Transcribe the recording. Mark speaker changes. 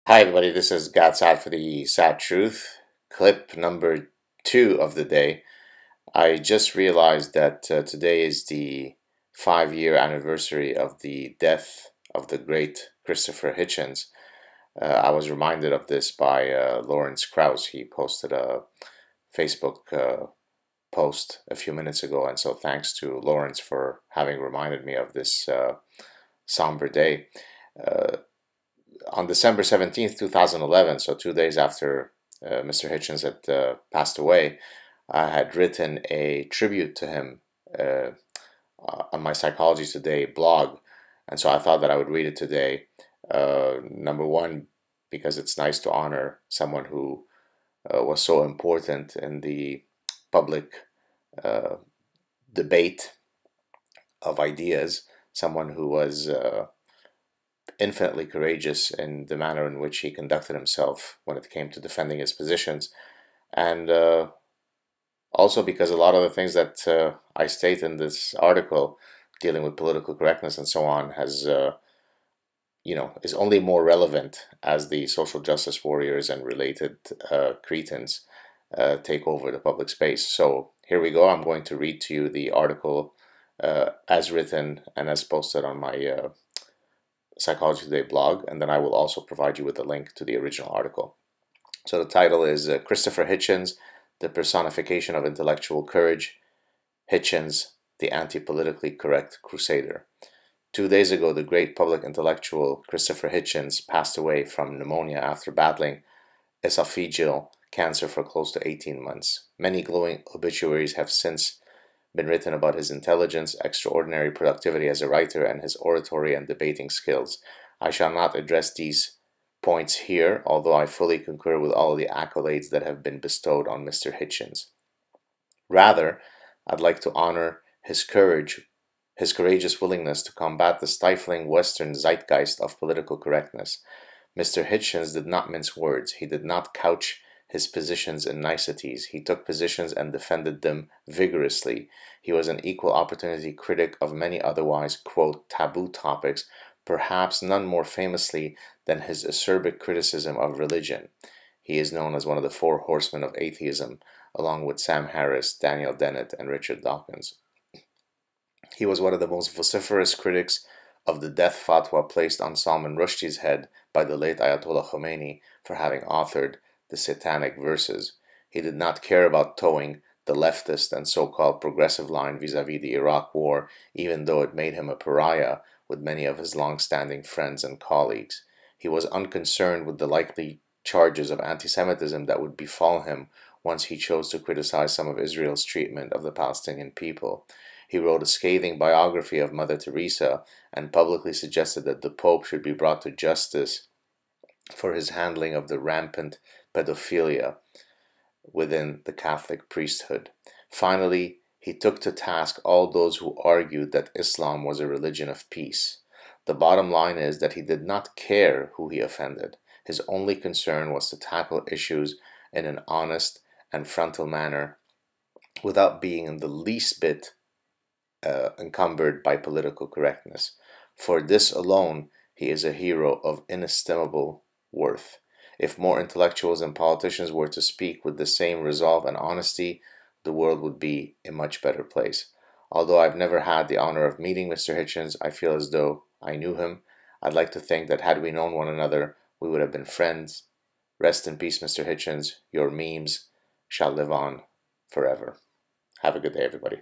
Speaker 1: Hi everybody, this is Saad for the Sad Truth, clip number 2 of the day. I just realized that today is the 5-year anniversary of the death of the great Christopher Hitchens. I was reminded of this by Lawrence Krauss. He posted a Facebook post a few minutes ago, and so thanks to Lawrence for having reminded me of this somber day. On December 17th, 2011, so 2 days after Mr. Hitchens had passed away, I had written a tribute to him on my Psychology Today blog, and so I thought that I would read it today. Number one, because it's nice to honor someone who was so important in the public debate of ideas, someone who was infinitely courageous in the manner in which he conducted himself when it came to defending his positions, and also because a lot of the things that I state in this article dealing with political correctness and so on has is only more relevant as the social justice warriors and related cretins take over the public space. So here we go. I'm going to read to you the article as written and as posted on my Psychology Today blog, and then I will also provide you with a link to the original article. So the title is Christopher Hitchens, the Personification of Intellectual Courage. Hitchens, the Anti-Politically Correct Crusader. 2 days ago, the great public intellectual Christopher Hitchens passed away from pneumonia after battling esophageal cancer for close to 18 months. Many glowing obituaries have since been written about his intelligence, extraordinary productivity as a writer, and his oratory and debating skills. I shall not address these points here, although I fully concur with all of the accolades that have been bestowed on Mr. Hitchens. Rather, I'd like to honor his courage, his courageous willingness to combat the stifling Western zeitgeist of political correctness. Mr. Hitchens did not mince words. He did not couch his positions in niceties. He took positions and defended them vigorously. He was an equal opportunity critic of many otherwise, quote, taboo topics, perhaps none more famously than his acerbic criticism of religion. He is known as one of the 4 horsemen of atheism, along with Sam Harris, Daniel Dennett, and Richard Dawkins. He was one of the most vociferous critics of the death fatwa placed on Salman Rushdie's head by the late Ayatollah Khomeini for having authored the Satanic Verses. He did not care about towing the leftist and so-called progressive line vis-a-vis the Iraq War, even though it made him a pariah with many of his long-standing friends and colleagues. He was unconcerned with the likely charges of anti-Semitism that would befall him once he chose to criticize some of Israel's treatment of the Palestinian people. He wrote a scathing biography of Mother Teresa and publicly suggested that the Pope should be brought to justice for his handling of the rampant pedophilia within the Catholic priesthood. Finally, he took to task all those who argued that Islam was a religion of peace. The bottom line is that he did not care who he offended. His only concern was to tackle issues in an honest and frontal manner without being in the least bit encumbered by political correctness. For this alone, he is a hero of inestimable worth. If more intellectuals and politicians were to speak with the same resolve and honesty, the world would be a much better place. Although I've never had the honor of meeting Mr. Hitchens, I feel as though I knew him. I'd like to think that had we known one another, we would have been friends. Rest in peace, Mr. Hitchens. Your memes shall live on forever. Have a good day, everybody.